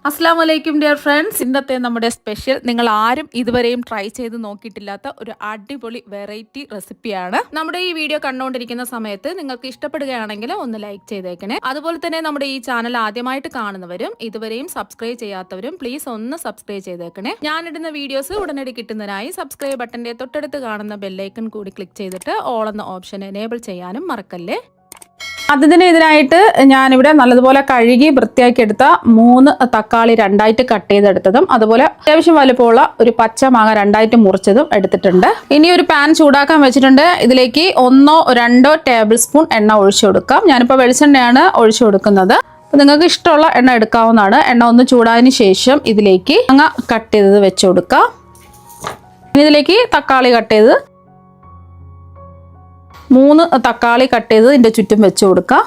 അസ്സാം വലൈക്കും dear friends. ഇന്നത്തെ നമ്മുടെ സ്പെഷ്യൽ നിങ്ങൾ ആരും ഇതുവരെയും ട്രൈ ചെയ്ത് നോക്കിയിട്ടില്ലാത്ത ഒരു അടിപൊളി വെറൈറ്റി റെസിപ്പിയാണ്. നമ്മുടെ ഈ വീഡിയോ കണ്ടുകൊണ്ടിരിക്കുന്ന സമയത്ത് നിങ്ങൾക്ക് ഇഷ്ടപ്പെടുകയാണെങ്കിൽ ഒന്ന് ലൈക്ക് ചെയ്തേക്കണേ. അതുപോലെ തന്നെ നമ്മുടെ ഈ ചാനൽ ആദ്യമായിട്ട് കാണുന്നവരും ഇതുവരെയും സബ്സ്ക്രൈബ് ചെയ്യാത്തവരും പ്ലീസ് ഒന്ന് സബ്സ്ക്രൈബ് ചെയ്തേക്കണേ. ഞാനിടുന്ന വീഡിയോസ് ഉടനടി കിട്ടുന്നതിനായി സബ്സ്ക്രൈബ് ബട്ടന്റെ തൊട്ടടുത്ത് കാണുന്ന ബെല്ലൈക്കൺ കൂടി ക്ലിക്ക് ചെയ്തിട്ട് ഓൾ എന്ന ഓപ്ഷൻ എനേബിൾ ചെയ്യാനും മറക്കല്ലേ. ഇതിനായിട്ട് ഞാനിവിടെ നല്ലതുപോലെ കഴുകി വൃത്തിയാക്കി എടുത്ത 3 തക്കാളി രണ്ടായിട്ട് കട്ട് ചെയ്തെടുത്തതും അതുപോലെ അത്യാവശ്യം വലുപ്പമുള്ള ഒരു പച്ചമാങ്ങ രണ്ടായിട്ട് മുറിച്ചതും എടുത്തിട്ടുണ്ട്. ഇനി ഒരു പാൻ ചൂടാക്കാൻ വെച്ചിട്ടുണ്ട്. ഇതിലേക്ക് 1-2 ടേബിൾ സ്പൂൺ എണ്ണ ഒഴിച്ചു കൊടുക്കാം. ഞാനിപ്പോൾ വെളിച്ചെണ്ണയാണ് ഒഴിച്ചു കൊടുക്കുന്നത്. നിങ്ങൾക്ക് ഇഷ്ടമുള്ള എണ്ണ എടുക്കാവുന്നതാണ്. എണ്ണ ഒന്ന് ചൂടായതിനു ശേഷം ഇതിലേക്ക് മാങ്ങ കട്ട് ചെയ്തത് വെച്ച് കൊടുക്കാം. ഇനി ഇതിലേക്ക് തക്കാളി കട്ട് ചെയ്ത് 3 തക്കാളി കട്ട് ചെയ്ത് ഇതിന്റെ ചുറ്റും വെച്ച് കൊടുക്കാം.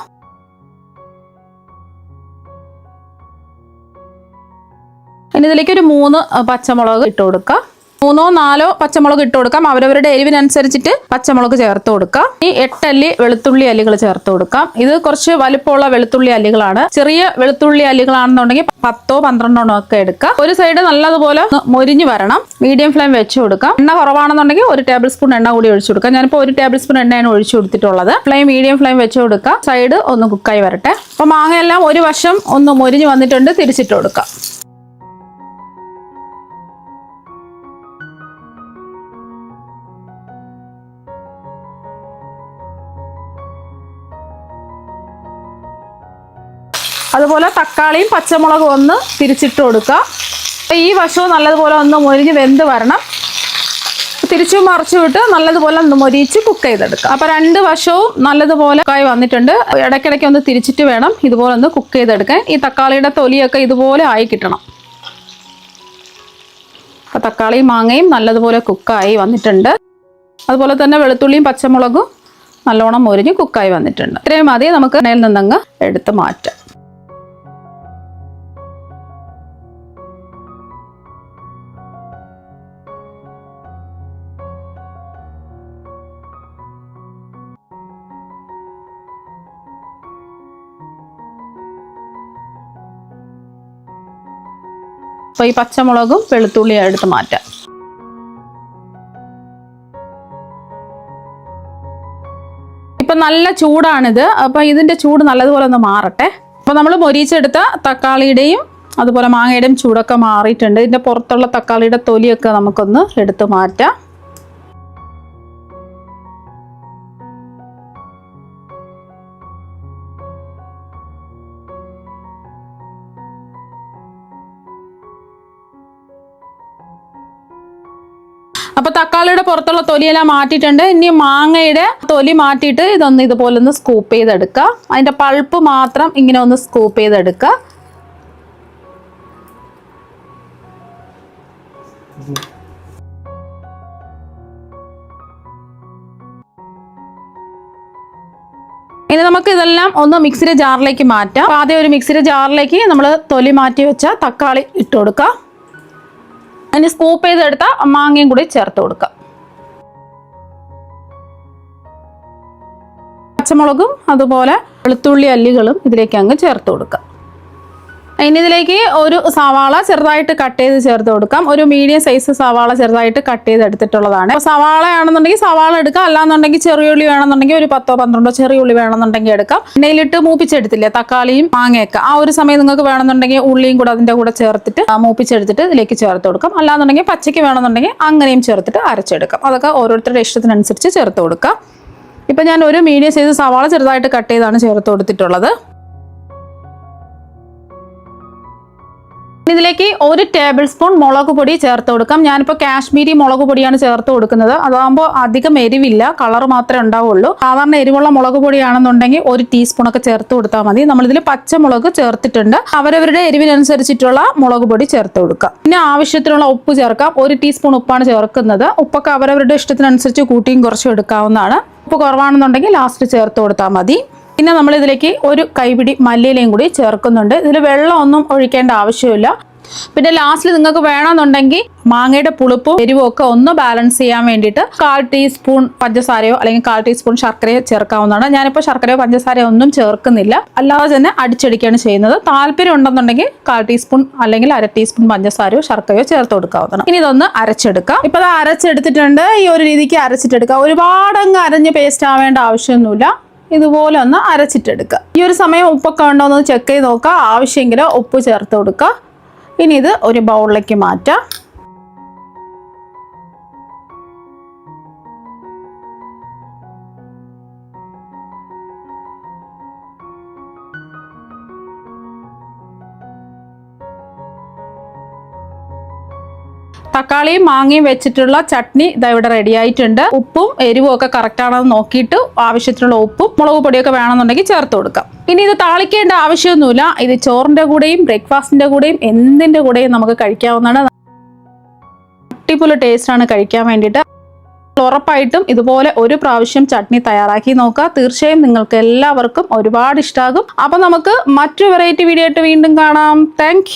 ഇനി ഇതിലേക്ക് ഒരു 3 പച്ചമുളക് ഇട്ട് കൊടുക്കാം. 3-4 പച്ചമുളക് ഇട്ട് കൊടുക്കാം. അവരവരുടെ എരിവിനനുസരിച്ചിട്ട് പച്ചമുളക് ചേർത്ത് കൊടുക്കാം. ഈ 8 അല്ലി വെളുത്തുള്ളി അല്ലികൾ ചേർത്ത് കൊടുക്കാം. ഇത് കുറച്ച് വലിപ്പമുള്ള വെളുത്തുള്ളി അല്ലികളാണ്. ചെറിയ വെളുത്തുള്ളി അല്ലികളാണെന്നുണ്ടെങ്കിൽ 10-12 ഒക്കെ എടുക്കാം. ഒരു സൈഡ് നല്ലതുപോലെ മൊരിഞ്ഞു വരണം. മീഡിയം ഫ്ലെയിം വെച്ച് കൊടുക്കാം. എണ്ണ കുറവാണെന്നുണ്ടെങ്കിൽ 1 ടേബിൾ സ്പൂൺ എണ്ണ കൂടി ഒഴിച്ചു കൊടുക്കാം. ഞാനിപ്പോൾ 1 ടേബിൾ സ്പൂൺ എണ്ണയാണ് ഒഴിച്ചു കൊടുത്തിട്ടുള്ളത്. മീഡിയം ഫ്ലെയിം വെച്ച് കൊടുക്കാം. സൈഡ് ഒന്ന് കുക്കായി വരട്ടെ. അപ്പോൾ മാങ്ങയെല്ലാം ഒരു വശം ഒന്ന് മൊരിഞ്ഞു വന്നിട്ടുണ്ട്. തിരിച്ചിട്ട് കൊടുക്കാം. അതുപോലെ തക്കാളിയും പച്ചമുളകും ഒന്ന് തിരിച്ചിട്ട് കൊടുക്കുക. ഈ വശവും നല്ലതുപോലെ ഒന്ന് മൊരിഞ്ഞ് വെന്ത് വരണം. തിരിച്ചു മറിച്ചു വിട്ട് നല്ലതുപോലെ ഒന്ന് മൊരിച്ച് കുക്ക് ചെയ്തെടുക്കുക. അപ്പോൾ 2 വശവും നല്ലതുപോലെ കുക്കായി വന്നിട്ടുണ്ട്. ഇടയ്ക്കിടയ്ക്ക് ഒന്ന് തിരിച്ചിട്ട് വേണം ഇതുപോലെ ഒന്ന് കുക്ക് ചെയ്തെടുക്കാൻ. ഈ തക്കാളിയുടെ തൊലിയൊക്കെ ഇതുപോലെ ആയി കിട്ടണം. അപ്പോൾ തക്കാളിയും മാങ്ങയും നല്ലതുപോലെ കുക്കായി വന്നിട്ടുണ്ട്. അതുപോലെ തന്നെ വെളുത്തുള്ളിയും പച്ചമുളകും നല്ലോണം മൊരിഞ്ഞ് കുക്കായി വന്നിട്ടുണ്ട്. ഇത്രയും മതി. നമുക്ക് എണ്ണയിൽ നിന്നങ്ങ് എടുത്ത് മാറ്റാം. അപ്പോൾ ഈ പച്ചമുളകും വെളുത്തുള്ളിയും എടുത്ത് മാറ്റാം. ഇപ്പം നല്ല ചൂടാണിത്. അപ്പോൾ ഇതിൻ്റെ ചൂട് നല്ലതുപോലെ ഒന്ന് മാറട്ടെ. അപ്പോൾ നമ്മൾ മൊരിച്ചെടുത്ത തക്കാളിയുടെയും അതുപോലെ മാങ്ങയുടെയും ചൂടൊക്കെ മാറിയിട്ടുണ്ട്. ഇതിൻ്റെ പുറത്തുള്ള തക്കാളിയുടെ തൊലിയൊക്കെ നമുക്കൊന്ന് എടുത്ത് മാറ്റാം. അപ്പോൾ തക്കാളിയുടെ പുറത്തുള്ള തൊലിയെല്ലാം മാറ്റിയിട്ടുണ്ട്. ഇനി മാങ്ങയുടെ തൊലി മാറ്റിയിട്ട് ഇതൊന്ന് ഇതുപോലെ ഒന്ന് സ്കൂപ്പ് ചെയ്തെടുക്കുക. അതിൻ്റെ പൾപ്പ് മാത്രം ഇങ്ങനെ ഒന്ന് സ്കൂപ്പ് ചെയ്തെടുക്കുക. ഇനി നമുക്ക് ഇതെല്ലാം ഒന്ന് മിക്സിയുടെ ജാറിലേക്ക് മാറ്റാം. ആദ്യം ഒരു മിക്സിയുടെ ജാറിലേക്ക് നമ്മൾ തൊലി മാറ്റി വെച്ച തക്കാളി ഇട്ട് കൊടുക്കുക. അതിന് സ്കൂപ്പ് ചെയ്തെടുത്ത മാങ്ങയും കൂടി ചേർത്ത് കൊടുക്കാം. പച്ചമുളകും അതുപോലെ വെളുത്തുള്ളി അല്ലികളും ഇതിലേക്ക് അങ്ങ് ചേർത്ത് കൊടുക്കാം. ഇനി ഇതിലേക്ക് ഒരു സവാള ചെറുതായിട്ട് കട്ട് ചെയ്ത് ചേർത്ത് കൊടുക്കാം. ഒരു മീഡിയം സൈസ് സവാള ചെറുതായിട്ട് കട്ട് ചെയ്ത് എടുത്തിട്ടുള്ളതാണ്. അപ്പോൾ സവാള ആണെന്നുണ്ടെങ്കിൽ സവാള എടുക്കാം. അല്ലാന്നുണ്ടെങ്കിൽ ചെറിയ ഉള്ളി വേണമെന്നുണ്ടെങ്കിൽ ഒരു 10-12 ചെറിയ ഉള്ളി വേണമെന്നുണ്ടെങ്കിൽ എടുക്കാം. എണ്ണയിലിട്ട് മൂപ്പിച്ചെടുത്തില്ലേ തക്കാളിയും മാങ്ങയൊക്കെ, ആ ഒരു സമയം നിങ്ങൾക്ക് വേണമെന്നുണ്ടെങ്കിൽ ഉള്ളിയും കൂടെ അതിൻ്റെ കൂടെ ചേർത്തിട്ട് മൂപ്പിച്ചെടുത്തിട്ട് ഇതിലേക്ക് ചേർത്ത് കൊടുക്കാം. അല്ലാന്നുണ്ടെങ്കിൽ പച്ചയ്ക്ക് വേണമെന്നുണ്ടെങ്കിൽ അങ്ങനെയും ചേർത്തിട്ട് അരച്ചെടുക്കാം. അതൊക്കെ ഓരോരുത്തരുടെ ഇഷ്ടത്തിനനുസരിച്ച് ചേർത്ത് കൊടുക്കാം. ഇപ്പം ഞാൻ ഒരു മീഡിയം സൈസ് സവാള ചെറുതായിട്ട് കട്ട് ചെയ്താണ് ചേർത്ത് കൊടുത്തിട്ടുള്ളത്. ഇതിലേക്ക് 1 ടേബിൾ സ്പൂൺ മുളക് പൊടി ചേർത്ത് കൊടുക്കാം. ഞാനിപ്പോൾ കാശ്മീരി മുളക് പൊടിയാണ് ചേർത്ത് കൊടുക്കുന്നത്. അതാകുമ്പോൾ അധികം എരിവില്ല, കളർ മാത്രമേ ഉണ്ടാവുള്ളൂ. സാധാരണ എരിവുള്ള മുളക് പൊടിയാണെന്നുണ്ടെങ്കിൽ 1 ടീസ്പൂണൊക്കെ ചേർത്ത് കൊടുത്താൽ മതി. നമ്മളിതിൽ പച്ചമുളക് ചേർത്തിട്ടുണ്ട്. അവരവരുടെ എരിവിനനുസരിച്ചിട്ടുള്ള മുളക് പൊടി ചേർത്ത് കൊടുക്കാം. പിന്നെ ആവശ്യത്തിനുള്ള ഉപ്പ് ചേർക്കാം. 1 ടീസ്പൂൺ ഉപ്പാണ് ചേർക്കുന്നത്. ഉപ്പൊക്കെ അവരവരുടെ ഇഷ്ടത്തിനനുസരിച്ച് കൂട്ടിയും കുറച്ചും എടുക്കാവുന്നതാണ്. ഉപ്പ് കുറവാണെന്നുണ്ടെങ്കിൽ ലാസ്റ്റ് ചേർത്ത് കൊടുത്താൽ മതി. പിന്നെ നമ്മൾ ഇതിലേക്ക് ഒരു കൈപിടി മല്ലിയിലയും കൂടി ചേർക്കുന്നുണ്ട്. ഇതിൽ വെള്ളമൊന്നും ഒഴിക്കേണ്ട ആവശ്യമില്ല. പിന്നെ ലാസ്റ്റിൽ നിങ്ങൾക്ക് വേണമെന്നുണ്ടെങ്കിൽ മാങ്ങയുടെ പുളിപ്പും എരിവും ഒക്കെ ഒന്ന് ബാലൻസ് ചെയ്യാൻ വേണ്ടിയിട്ട് 1/4 ടീസ്പൂൺ പഞ്ചസാരയോ അല്ലെങ്കിൽ 1/4 ടീസ്പൂൺ ശർക്കരയോ ചേർക്കാവുന്നതാണ്. ഞാനിപ്പോൾ ശർക്കരയോ പഞ്ചസാരയോ ഒന്നും ചേർക്കുന്നില്ല, അല്ലാതെ തന്നെ അടിച്ചെടുക്കുകയാണ് ചെയ്യുന്നത്. താല്പര്യം ഉണ്ടെന്നുണ്ടെങ്കിൽ 1/4 ടീസ്പൂൺ അല്ലെങ്കിൽ 1/2 ടീസ്പൂൺ പഞ്ചസാരയോ ശർക്കരയോ ചേർത്ത് കൊടുക്കാവുന്നതാണ്. ഇനി ഇതൊന്ന് അരച്ചെടുക്കാം. ഇപ്പൊ അത് അരച്ചെടുത്തിട്ടുണ്ട്. ഈ ഒരു രീതിക്ക് അരച്ചിട്ടെടുക്കാം. ഒരുപാട് അങ്ങ് അരഞ്ഞ് പേസ്റ്റ് ആവേണ്ട ആവശ്യമൊന്നുമില്ല. ഇതുപോലെ ഒന്ന് അരച്ചിട്ടെടുക്കുക. ഈ ഒരു സമയം ഉപ്പൊക്കെ ഉണ്ടോ എന്ന് ചെക്ക് ചെയ്ത് നോക്കുക. ആവശ്യമെങ്കിൽ ഉപ്പ് ചേർത്ത് കൊടുക്കുക. ഇനി ഇത് ഒരു ബൗളിലേക്ക് മാറ്റാം. തക്കാളിയും മാങ്ങയും വെച്ചിട്ടുള്ള ചട്നി ഇതാ ഇവിടെ റെഡി ആയിട്ടുണ്ട്. ഉപ്പും എരിവും ഒക്കെ കറക്റ്റ് ആണെന്ന് നോക്കിയിട്ട് ആവശ്യത്തിനുള്ള ഉപ്പും മുളക് പൊടിയൊക്കെ വേണമെന്നുണ്ടെങ്കിൽ ചേർത്ത് കൊടുക്കാം. ഇനി ഇത് താളിക്കേണ്ട ആവശ്യമൊന്നുമില്ല. ഇത് ചോറിന്റെ കൂടെയും ബ്രേക്ക്ഫാസ്റ്റിന്റെ കൂടെയും എന്തിന്റെ കൂടെയും നമുക്ക് കഴിക്കാവുന്നതാണ്. അടിപൊളി ടേസ്റ്റ് ആണ് കഴിക്കാൻ വേണ്ടിയിട്ട്. ഉറപ്പായിട്ടും ഇതുപോലെ ഒരു പ്രാവശ്യം ചട്നി തയ്യാറാക്കി നോക്കുക. തീർച്ചയായും നിങ്ങൾക്ക് എല്ലാവർക്കും ഒരുപാട് ഇഷ്ടമാകും. അപ്പൊ നമുക്ക് മറ്റു വെറൈറ്റി വീഡിയോ ആയിട്ട് വീണ്ടും കാണാം. താങ്ക്